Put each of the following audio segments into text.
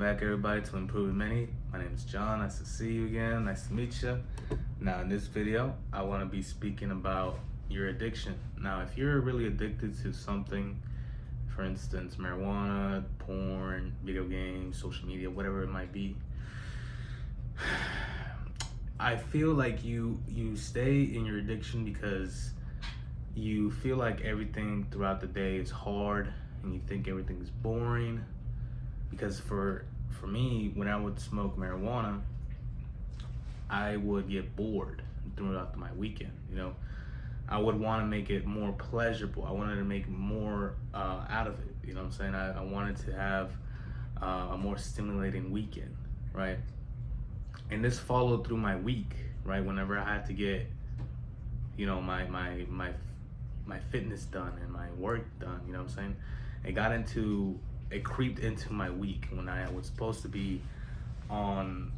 back, everybody, to Improving Many. My name is John. Nice to see you again. Nice to meet you. Now, in this video, I want to be speaking about your addiction. Now, if you're really addicted to something, for instance, marijuana, porn, video games, social media, whatever it might be, I feel like you stay in your addiction because you feel like everything throughout the day is hard and you think everything is boring. Because for me, when I would smoke marijuana, I would get bored throughout my weekend. I would want to make it more pleasurable. I wanted to make more out of it. You know what I'm saying? I wanted to have a more stimulating weekend, right? And this followed through my week, right? Whenever I had to get, my fitness done and my work done. You know what I'm saying? It creeped into my week when I was supposed to be on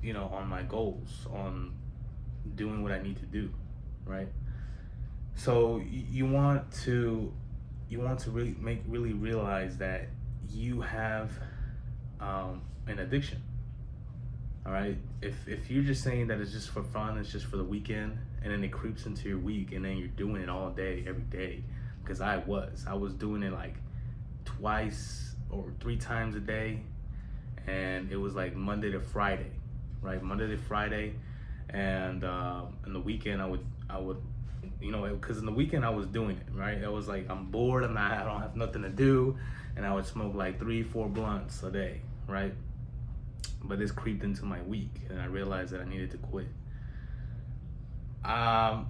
my goals, on doing what I need to do, right? So you want to really realize that you have an addiction. All right. If you're just saying that it's just for fun, it's just for the weekend, and then it creeps into your week, and then you're doing it all day, every day, because I was doing it like twice or 3 times a day, and it was like Monday to Friday, right? Monday to Friday, and in the weekend I would because in the weekend I was doing it, right? I was like, I'm bored, I don't have nothing to do, and I would smoke like 3-4 blunts a day, right? But this creeped into my week, and I realized that I needed to quit. I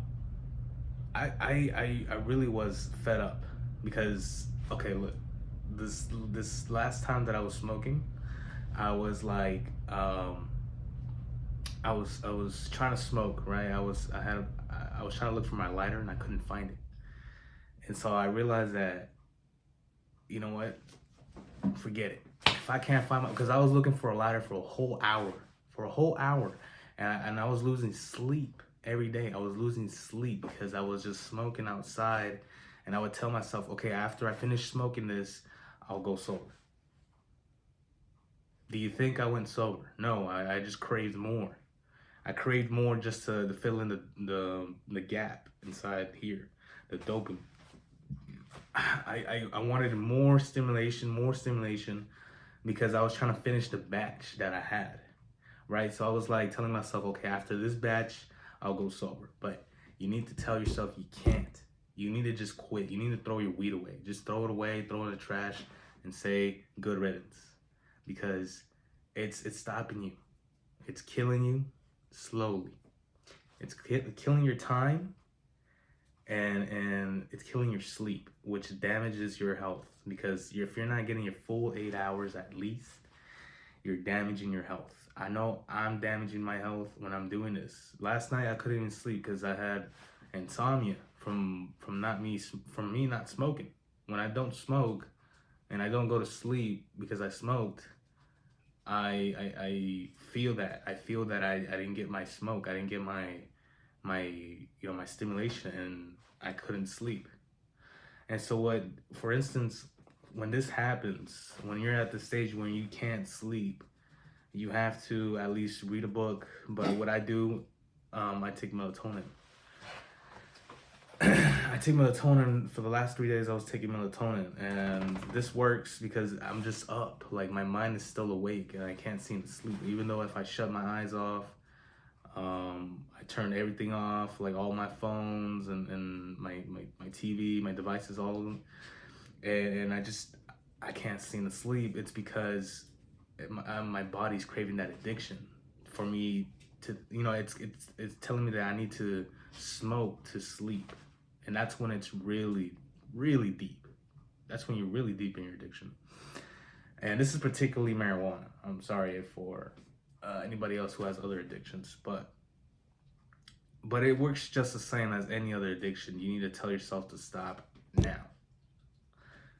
really was fed up because, okay, look, this last time that I was smoking, I was like, I was trying to smoke, right? I was trying to look for my lighter and I couldn't find it, and so I realized that, you know what, forget it. If I can't find because I was looking for a lighter for a whole hour, and I was losing sleep every day. I was losing sleep because I was just smoking outside, and I would tell myself, okay, after I finish smoking this, I'll go sober. Do you think I went sober? No, I just craved more. I craved more just to fill in the gap inside here, the dopamine. I wanted more stimulation because I was trying to finish the batch that I had, right? So I was like telling myself, okay, after this batch, I'll go sober. But you need to tell yourself you can't. You need to just quit. You need to throw your weed away. Just throw it away, throw it in the trash, and say good riddance, because it's stopping you. It's killing you slowly. It's killing your time, and it's killing your sleep, which damages your health, because if you're not getting your full 8 hours at least, you're damaging your health. I know I'm damaging my health when I'm doing this. Last night I couldn't even sleep because I had insomnia from me not smoking. When I don't smoke and I don't go to sleep because I smoked, I feel that I didn't get my smoke. I didn't get my my stimulation, and I couldn't sleep. And so for instance, when this happens, when you're at the stage when you can't sleep, you have to at least read a book. But what I do, I take melatonin. I take melatonin. For the last 3 days I was taking melatonin, and this works because I'm just up. Like, my mind is still awake and I can't seem to sleep, even though if I shut my eyes off, I turn everything off, like all my phones and my TV, my devices, all of them, and I can't seem to sleep. It's because my body's craving that addiction for me to, it's telling me that I need to smoke to sleep, and that's when it's really, really deep. That's when you're really deep in your addiction. And this is particularly marijuana. I'm sorry for anybody else who has other addictions, but it works just the same as any other addiction. You need to tell yourself to stop now.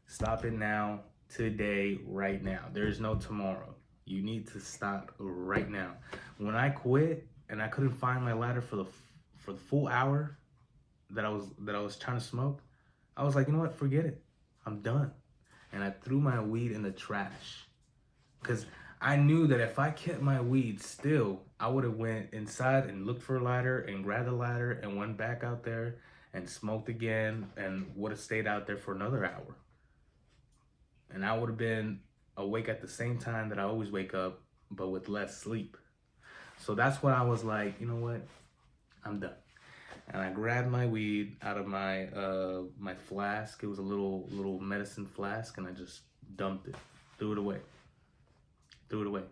Stop it now, today, right now. There's no tomorrow. You need to stop right now. When I quit and I couldn't find my lighter for the full hour that I was trying to smoke, I was like, you know what? Forget it. I'm done. And I threw my weed in the trash because I knew that if I kept my weed still, I would have went inside and looked for a lighter and grabbed a lighter and went back out there and smoked again and would have stayed out there for another hour. And I would have been awake at the same time that I always wake up, but with less sleep. So that's when I was like, you know what? I'm done. And I grabbed my weed out of my flask. It was a little medicine flask, and I just dumped it, threw it away, threw it away.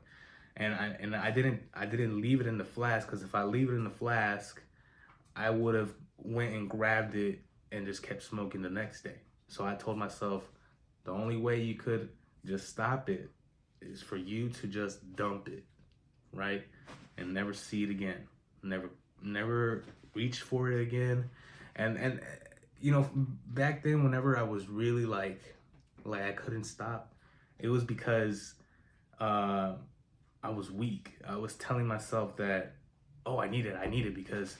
And I didn't leave it in the flask, because if I leave it in the flask, I would have went and grabbed it and just kept smoking the next day. So I told myself, the only way you could just stop it is for you to just dump it, right? And never see it again. Never reach for it again. And you know, back then, whenever I was really like I couldn't stop, it was because I was weak. I was telling myself that, oh, I need it because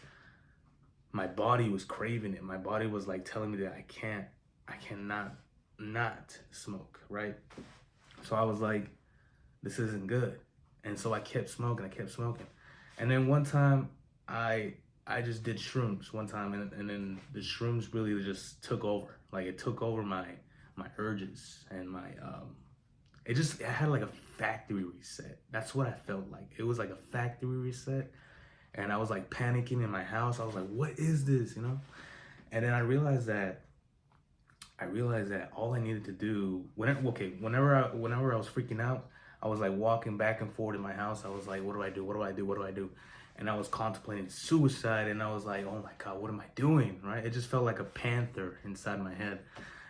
my body was craving it. My body was like telling me that I cannot not smoke, right? So I was like, this isn't good. And so I kept smoking, And then one time I just did shrooms one time, and then the shrooms really just took over. Like, it took over my urges and my it had like a factory reset. That's what I felt like. It was like a factory reset. And I was like panicking in my house. I was like, what is this, you know? And then I realized that all I needed to do, whenever I was freaking out, I was like walking back and forth in my house. I was like, what do I do? What do I do? What do I do? And I was contemplating suicide, and I was like, oh my God, what am I doing? Right? It just felt like a panther inside my head.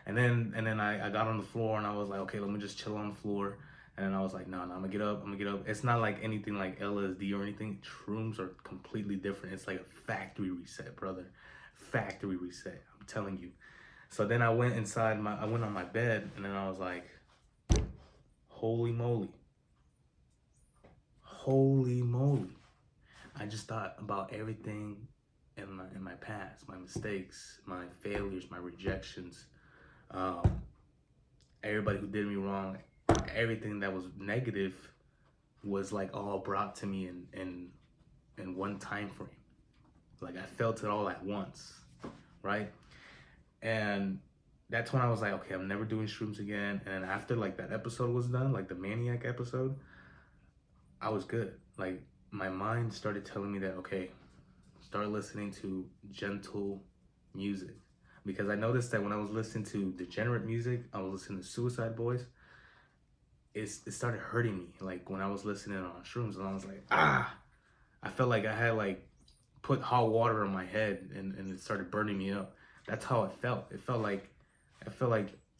And then I got on the floor, and I was like, okay, let me just chill on the floor. And then I was like, no, I'm gonna get up. It's not like anything like LSD or anything. Shrooms are completely different. It's like a factory reset, brother. Factory reset. I'm telling you. So then I went on my bed, and then I was like, holy moly. Holy moly. I just thought about everything in my past, my mistakes, my failures, my rejections, everybody who did me wrong, everything that was negative was like all brought to me in one time frame. Like, I felt it all at once, right? And that's when I was like, okay, I'm never doing shrooms again. And after like that episode was done, like the Maniac episode, I was good. Like, my mind started telling me that, okay, start listening to gentle music. Because I noticed that when I was listening to degenerate music, I was listening to Suicide Boys, it started hurting me. Like, when I was listening on shrooms, and I was like, I felt like I had like put hot water on my head, and it started burning me up. That's how it felt. It felt like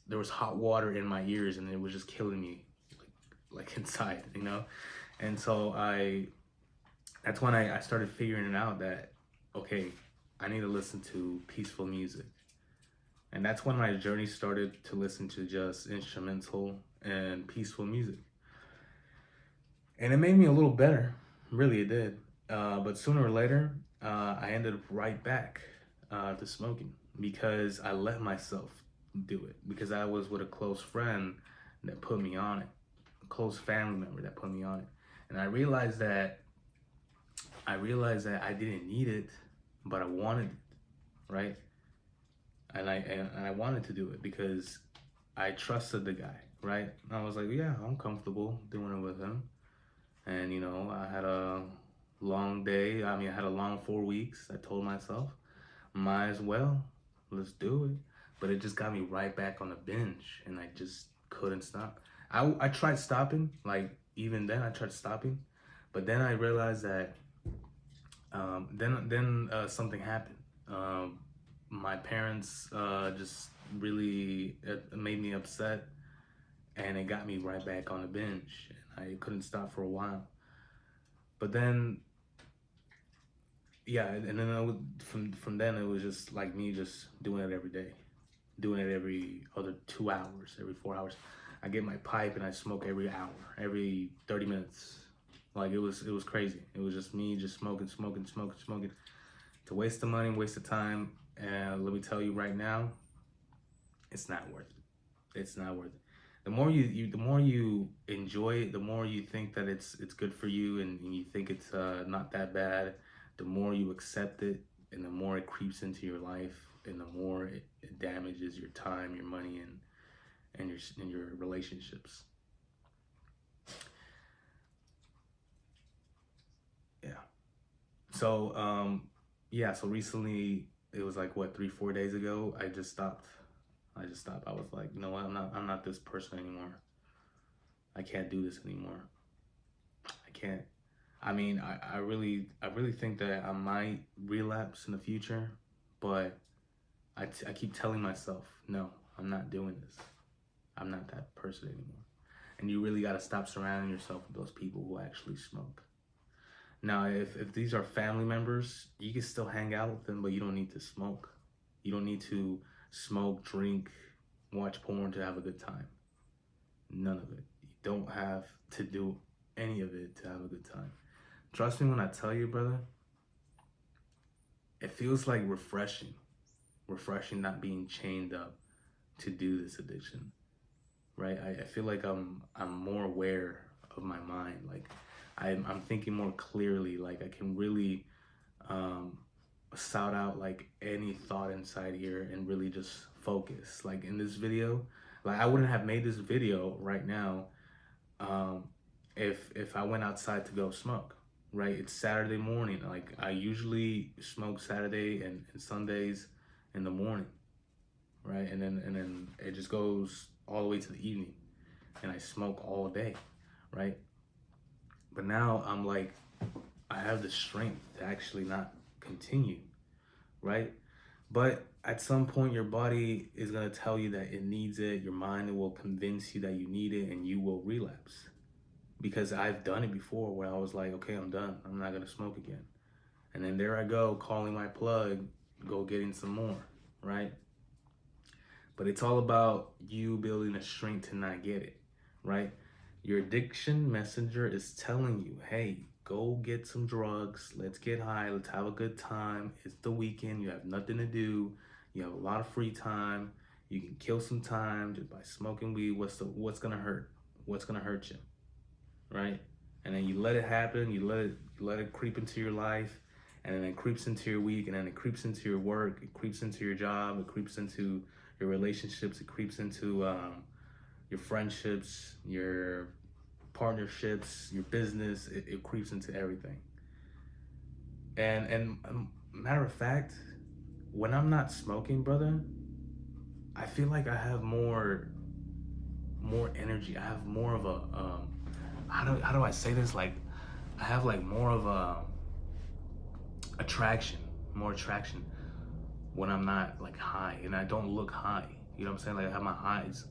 there was hot water in my ears, and it was just killing me like inside, you know? And so that's when I started figuring it out that, okay, I need to listen to peaceful music. And that's when my journey started to listen to just instrumental and peaceful music. And it made me a little better. Really, it did. But sooner or later, I ended up right back to smoking, because I let myself do it. Because I was with a close friend that put me on it, a close family member that put me on it. And I realized that I didn't need it, but I wanted it, right? And I wanted to do it because I trusted the guy, right? And I was like, yeah, I'm comfortable doing it with him. And you know, I had a long day. I had a long 4 weeks. I told myself, might as well, let's do it. But it just got me right back on the binge, and I just couldn't stop. I tried stopping, like even then I tried stopping, but then I realized that then something happened. My parents just really made me upset, and it got me right back on the binge. And I couldn't stop for a while. But then, yeah, and then from then it was just like me just doing it every day, doing it every other 2 hours, every 4 hours. I get my pipe and I smoke every hour, every 30 minutes. Like, it was crazy. It was just me just smoking to waste the money, waste the time. And let me tell you right now, it's not worth it. It's not worth it. the more you enjoy it, the more you think that it's good for you, and you think it's not that bad. The more you accept it, and the more it creeps into your life, and the more it damages your time, your money, and your relationships. Yeah. So yeah. So recently, it was like what 3 4 days ago. I just stopped. I was like, you know what? I'm not this person anymore. I can't do this anymore. I can't. I mean, I really think that I might relapse in the future, but I keep telling myself, no, I'm not doing this. I'm not that person anymore. And you really got to stop surrounding yourself with those people who actually smoke. Now, if these are family members, you can still hang out with them, but you don't need to smoke. You don't need to smoke, drink, watch porn to have a good time. None of it. You don't have to do any of it to have a good time. Trust me when I tell you, brother, it feels like refreshing. Refreshing not being chained up to do this addiction. Right? I feel like I'm more aware of my mind. Like I'm thinking more clearly. Like I can really um shout out like any thought inside here and really just focus. Like in this video, like I wouldn't have made this video right now um, if I went outside to go smoke. Right, it's Saturday morning. Like I usually smoke Saturday and Sundays in the morning. Right, and then it just goes all the way to the evening, and I smoke all day. Right, but now I'm like I have the strength to actually not continue. Right, but at some point, your body is going to tell you that it needs it. Your mind will convince you that you need it, and you will relapse. Because I've done it before where I was like, okay, I'm done. I'm not going to smoke again. And then there I go, calling my plug, go getting some more, right? But it's all about you building the strength to not get it, right? Your addiction messenger is telling you, hey, go get some drugs. Let's get high. Let's have a good time. It's the weekend. You have nothing to do. You have a lot of free time. You can kill some time just by smoking weed. What's gonna hurt? What's gonna hurt you, right? And then you let it happen. You let it creep into your life, and then it creeps into your week, and then it creeps into your work. It creeps into your job. It creeps into your relationships. It creeps into your friendships, your partnerships, your business. It creeps into everything. And matter of fact, when I'm not smoking, brother, I feel like I have more energy. I have more of a how do I say this? Like I have like more of a attraction, more attraction when I'm not like high and I don't look high. You know what I'm saying? Like I have my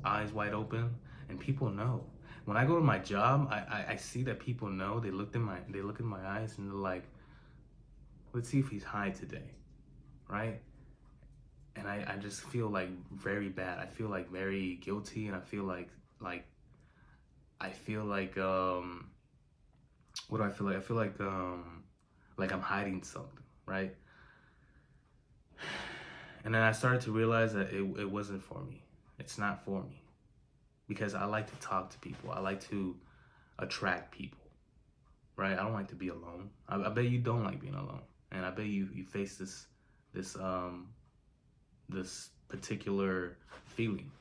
eyes wide open, and people know. When I go to my job, I see that people know. They look in my eyes and they're like, let's see if he's high today, right? And I just feel like very bad. I feel like very guilty, and I feel like I feel what do I feel like? I feel like I'm hiding something, right? And then I started to realize that it wasn't for me. It's not for me. Because I like to talk to people. I like to attract people, right? I don't like to be alone. I bet you don't like being alone. And I bet you face this this particular feeling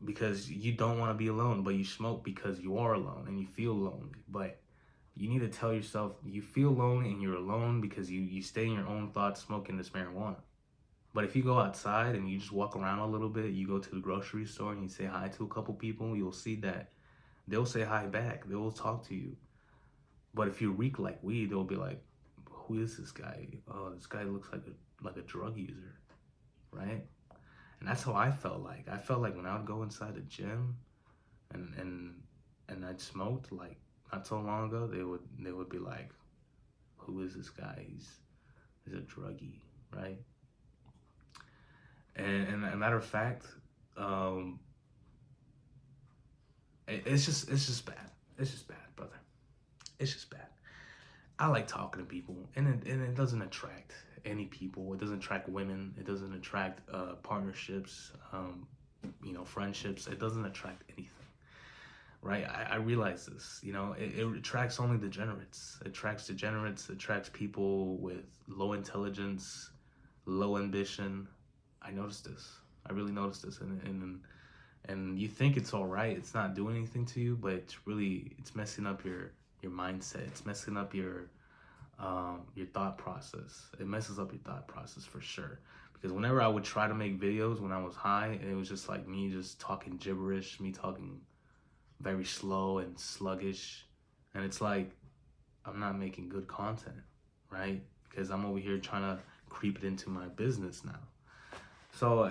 because you don't want to be alone, but you smoke because you are alone and you feel lonely. But you need to tell yourself you feel lonely and you're alone because you stay in your own thoughts smoking this marijuana. But if you go outside and you just walk around a little bit, you go to the grocery store and you say hi to a couple people, you'll see that they'll say hi back. They will talk to you. But if you reek like weed, they'll be like, "Who is this guy? Oh, this guy looks like a drug user, right?" And that's how I felt like. I felt like when I would go inside the gym and I'd smoked like not so long ago, they would be like, "Who is this guy? He's a druggie, right?" And a matter of fact, um, it's just bad. It's just bad, brother. It's just bad. I like talking to people, and it doesn't attract any people. It doesn't attract women. It doesn't attract partnerships. friendships. It doesn't attract anything, right? I realize this. It attracts only degenerates. It attracts degenerates. It attracts people with low intelligence, low ambition. I noticed this. I really noticed this, and you think it's all right. It's not doing anything to you, but it's messing up your mindset. It's messing up your thought process. It messes up your thought process for sure. Because whenever I would try to make videos when I was high, it was just like me just talking gibberish, me talking very slow and sluggish, and it's like I'm not making good content, right? Because I'm over here trying to creep it into my business now. So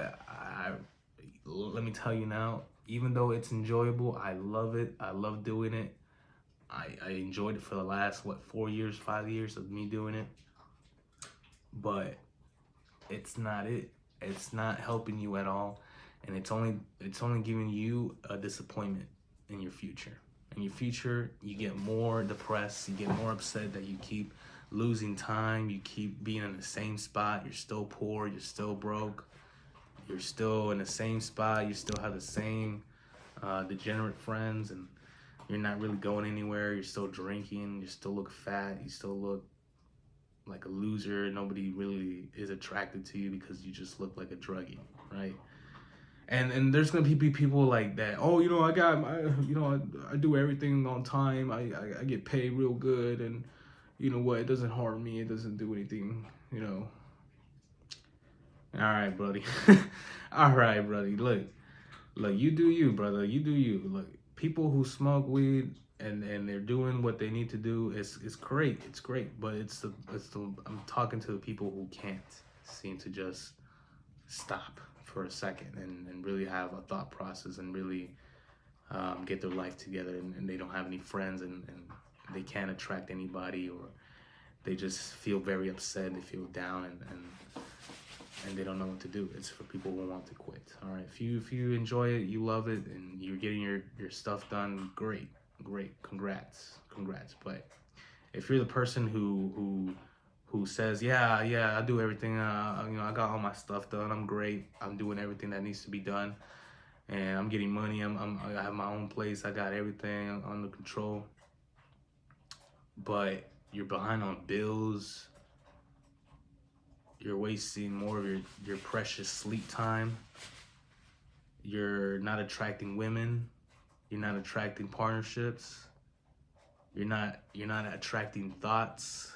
let me tell you now, even though it's enjoyable, I love it. I love doing it. I enjoyed it for the last 4 years, 5 years of me doing it. But it's not it. It's not helping you at all, and it's only giving you a disappointment in your future. In your future, you get more depressed, you get more upset that you keep losing time, you keep being in the same spot, you're still poor, you're still broke, you're still in the same spot, you still have the same degenerate friends, and you're not really going anywhere, you're still drinking, you still look fat, you still look like a loser, nobody really is attracted to you because you just look like a druggie, right? And there's gonna be people like that. Oh, I got my, I do everything on time. I get paid real good, and you know what? It doesn't harm me. It doesn't do anything. All right, buddy. All right, buddy. Look, you do you, brother. You do you. Look, people who smoke weed and they're doing what they need to do is great. It's great, but it's the I'm talking to the people who can't seem to just stop for a second and really have a thought process and really get their life together, and they don't have any friends, and they can't attract anybody, or they just feel very upset, they feel down, and they don't know what to do. It's for people who want to quit. All right, if you enjoy it, you love it, and you're getting your stuff done, great, congrats. But if you're the person who says, yeah, I do everything, I got all my stuff done, I'm great, I'm doing everything that needs to be done, and I'm getting money, I have my own place, I got everything under control, but you're behind on bills, you're wasting more of your precious sleep time, you're not attracting women, you're not attracting partnerships, you're not attracting thoughts,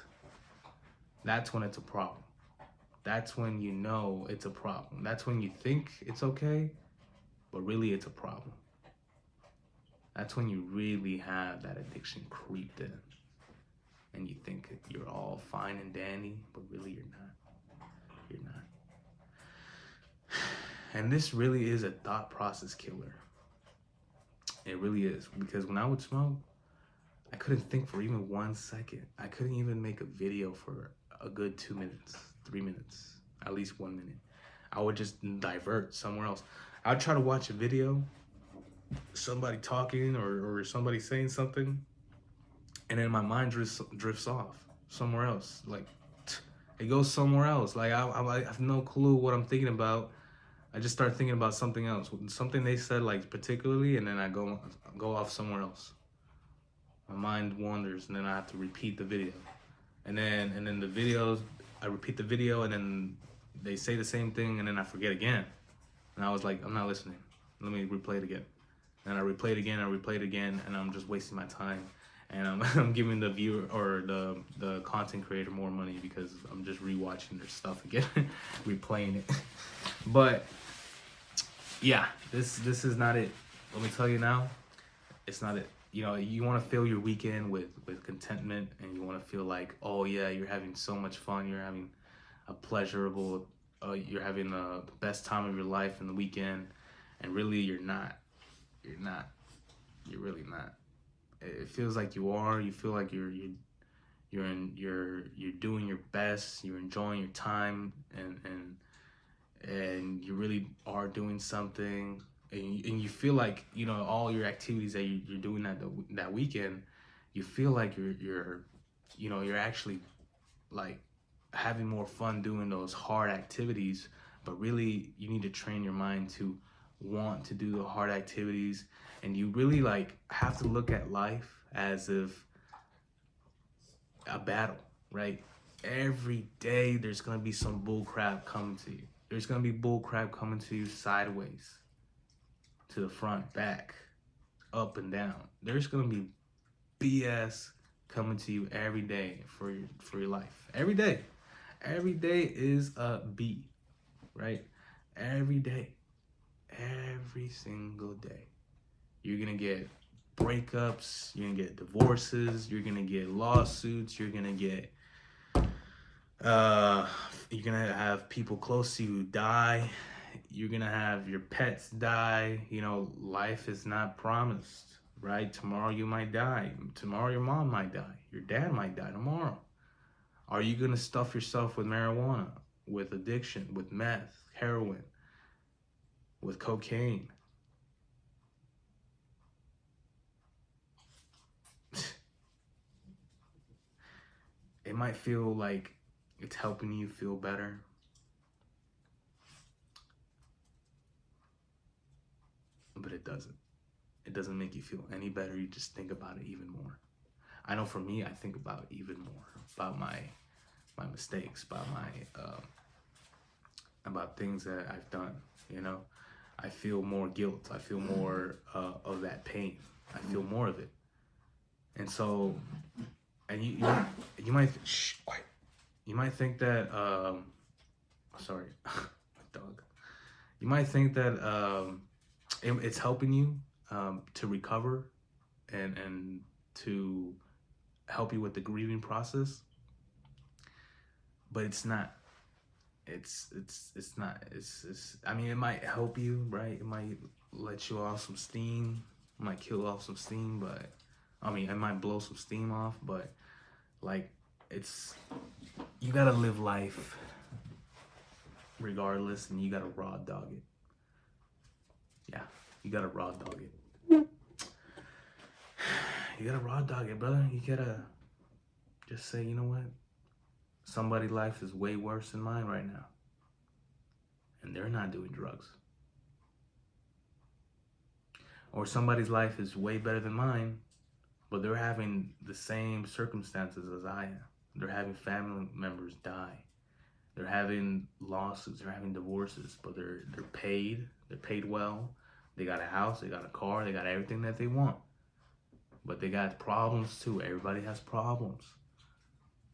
that's when it's a problem. That's when you know it's a problem. That's when you think it's okay, but really it's a problem. That's when you really have that addiction creeped in, and you think you're all fine and dandy, but really you're not. You're not. And this really is a thought process killer. It really is, because when I would smoke, I couldn't think for even 1 second. I couldn't even make a video for a good 2 minutes, 3 minutes, at least 1 minute. I would just divert somewhere else. I'd try to watch a video, somebody talking or somebody saying something, and then my mind drifts off somewhere else. Like, it goes somewhere else. Like, I have no clue what I'm thinking about. I just start thinking about something else, something they said, like, particularly, and then I go off somewhere else. My mind wanders, and then I have to repeat the video. And then the videos, I repeat the video, and then they say the same thing, and then I forget again. And I was like, I'm not listening. Let me replay it again. And I replay it again, and I'm just wasting my time. And I'm giving the viewer or the content creator more money because I'm just rewatching their stuff again, replaying it. But yeah, this is not it. Let me tell you now, it's not it. You want to fill your weekend with contentment, and you want to feel like, oh yeah, you're having so much fun, you're having a pleasurable, you're having the best time of your life in the weekend, and really you're not. You're really not. It feels like you are. You feel like you're doing your best, you're enjoying your time, and you really are doing something. And you feel like, all your activities that you're doing that weekend, you feel like you're actually like having more fun doing those hard activities, but really you need to train your mind to want to do the hard activities, and you really like have to look at life as if a battle, right? Every day there's gonna be some bull crap coming to you. There's gonna be bull crap coming to you sideways, to the front, back, up and down. There's gonna be BS coming to you every day for your life. Every day. Every day is a B, right? Every day. Every single day. You're gonna get breakups, you're gonna get divorces, you're gonna get lawsuits, you're gonna get you're gonna have people close to you die, you're gonna have your pets die. You know, life is not promised, right? Tomorrow you might die, tomorrow your mom might die, your dad might die tomorrow. Are you gonna stuff yourself with marijuana, with addiction, with meth, heroin, with cocaine? It might feel like it's helping you feel better, but it doesn't. It doesn't make you feel any better. You just think about it even more. I know for me, I think about it even more, about my mistakes, about things that I've done. You know, I feel more guilt. I feel more of that pain. I feel more of it. And so, and you might quiet. You might think that sorry, my dog. You might think that it's helping you to recover and to help you with the grieving process, but it's not. It's not. It's. I mean, it might help you, right? It might let you off some steam. It might kill off some steam, but I mean, it might blow some steam off. But like, it's you gotta live life regardless, and you gotta raw dog it. Yeah, you gotta raw dog it. You gotta raw dog it, brother. You gotta just say, you know what? Somebody's life is way worse than mine right now. And they're not doing drugs. Or somebody's life is way better than mine, but they're having the same circumstances as I am. They're having family members die. They're having lawsuits, they're having divorces, but they're paid well. They got a house, they got a car, they got everything that they want. But they got problems too. Everybody has problems.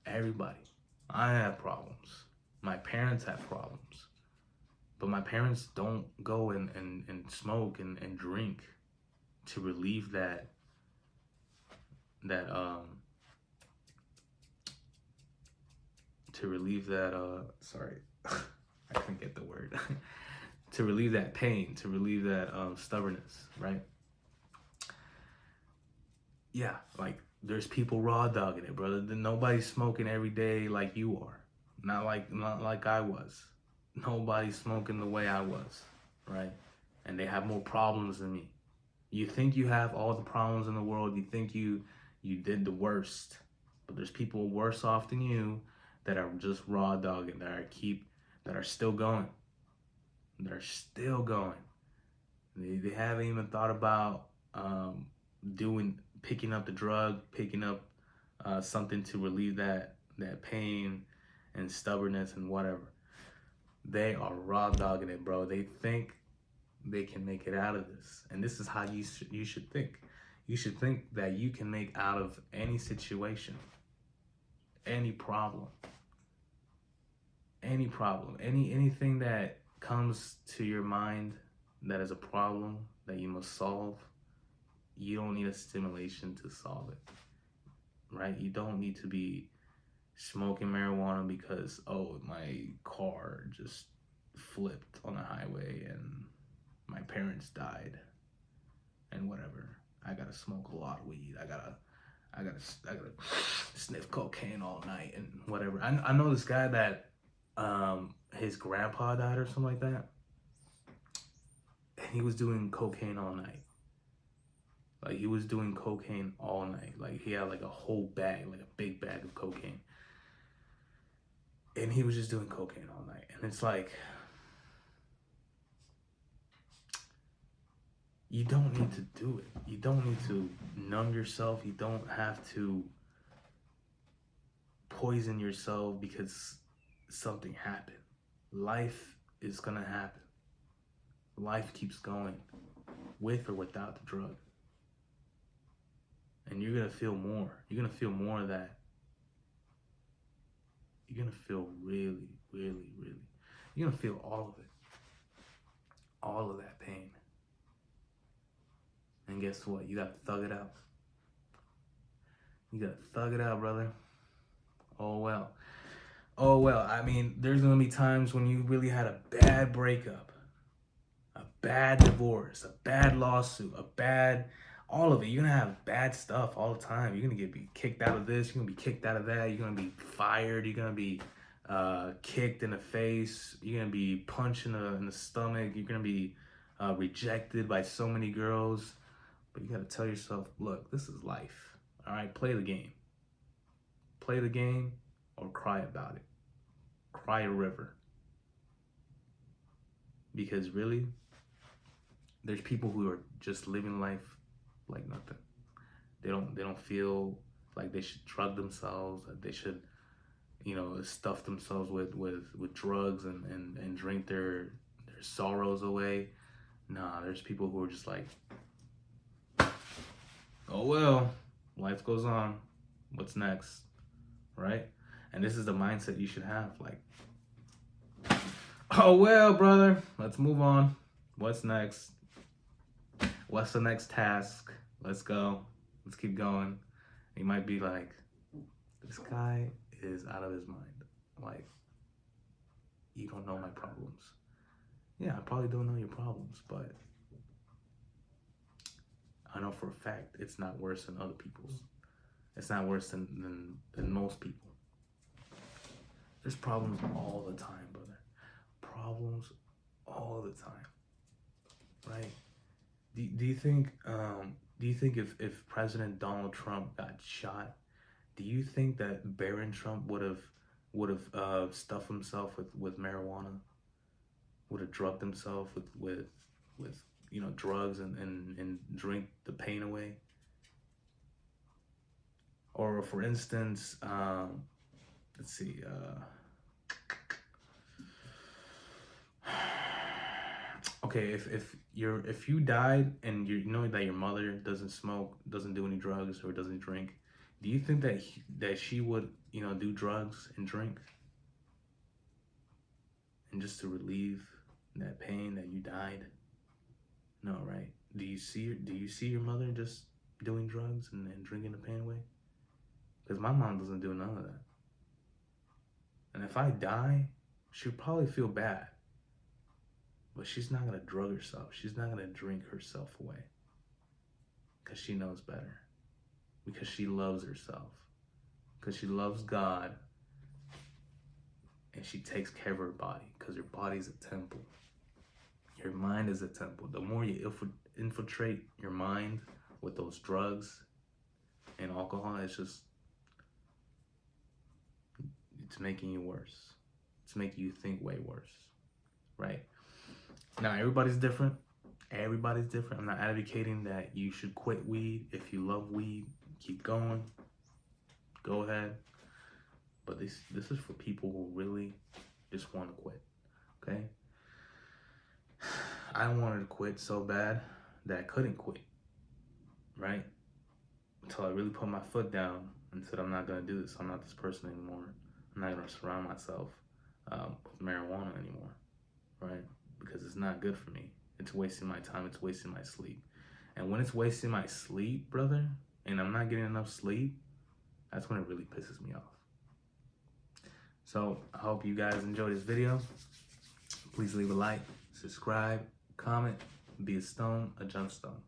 Everybody. I have problems. My parents have problems. But my parents don't go and smoke and drink to relieve that sorry, I couldn't get the word. To relieve that pain, to relieve that stubbornness, right? Yeah, like there's people raw dogging it, brother. Nobody's smoking every day like you are. Not like I was. Nobody's smoking the way I was, right? And they have more problems than me. You think you have all the problems in the world. You think you did the worst, but there's people worse off than you that are just raw dogging, that are still going. They're still going. They haven't even thought about picking up the drug, picking up something to relieve that pain and stubbornness and whatever. They are raw dogging it, bro. They think they can make it out of this, and this is how you should think. You should think that you can make out of any situation, any problem, anything that comes to your mind that is a problem that you must solve. You don't need a stimulation to solve it, right? You don't need to be smoking marijuana because, oh, my car just flipped on the highway and my parents died and whatever. I gotta smoke a lot of weed. I gotta sniff cocaine all night and whatever. I know this guy that his grandpa died or something like that, and he was doing cocaine all night. Like, he was doing cocaine all night. Like, he had like a whole bag, like a big bag of cocaine. And he was just doing cocaine all night. And it's like, You don't need to do it. You don't need to numb yourself. You don't have to poison yourself because something happened. Life is gonna happen. Life keeps going with or without the drug. And you're gonna feel more. You're gonna feel more of that. You're gonna feel really, really, really. You're gonna feel all of it. All of that pain. And guess what? You gotta thug it out. You gotta thug it out, brother. Oh well. Oh well. I mean, there's gonna be times when you really had a bad breakup, a bad divorce, a bad lawsuit, a bad all of it. You're gonna have bad stuff all the time. You're gonna be kicked out of this, you're gonna be kicked out of that, you're gonna be fired, you're gonna be kicked in the face, you're gonna be punched in the stomach, you're gonna be rejected by so many girls. But you gotta tell yourself, look, this is life. All right, play the game. Play the game or cry about it. Cry a river. Because really, there's people who are just living life like nothing. They don't feel like they should drug themselves, that they should, stuff themselves with drugs and drink their sorrows away. Nah, there's people who are just like, oh well, life goes on. What's next? Right? And this is the mindset you should have. Like, oh well, brother, let's move on. What's next? What's the next task? Let's go. Let's keep going. You might be like, this guy is out of his mind. Like, you don't know my problems. Yeah, I probably don't know your problems, but I know for a fact it's not worse than other people's. It's not worse than most people. There's problems all the time, brother. Problems all the time, right? Do you think if President Donald Trump got shot, do you think that Barron Trump would have stuffed himself with marijuana, would have drugged himself with drugs and drink the pain away? Or for instance, let's see. Okay, if you died and you know that your mother doesn't smoke, doesn't do any drugs, or doesn't drink, do you think that she would do drugs and drink, and just to relieve that pain that you died? No, right? Do you see your mother just doing drugs and drinking the pain away? Because my mom doesn't do none of that. And if I die, she'll probably feel bad. But she's not going to drug herself. She's not going to drink herself away. Because she knows better. Because she loves herself. Because she loves God. And she takes care of her body. Because her body's a temple. Your mind is a temple. The more you infiltrate your mind with those drugs and alcohol, it's making you worse. It's making you think way worse. Right? Now, everybody's different. Everybody's different. I'm not advocating that you should quit weed. If you love weed, keep going. Go ahead. But this is for people who really just want to quit. Okay? I wanted to quit so bad that I couldn't quit. Right? Until I really put my foot down and said, I'm not going to do this. I'm not this person anymore. I'm not going to surround myself with marijuana anymore. Right? Because it's not good for me. It's wasting my time. It's wasting my sleep. And when it's wasting my sleep, brother, and I'm not getting enough sleep, that's when it really pisses me off. So I hope you guys enjoyed this video. Please leave a like, subscribe, comment, be a stone, a gemstone.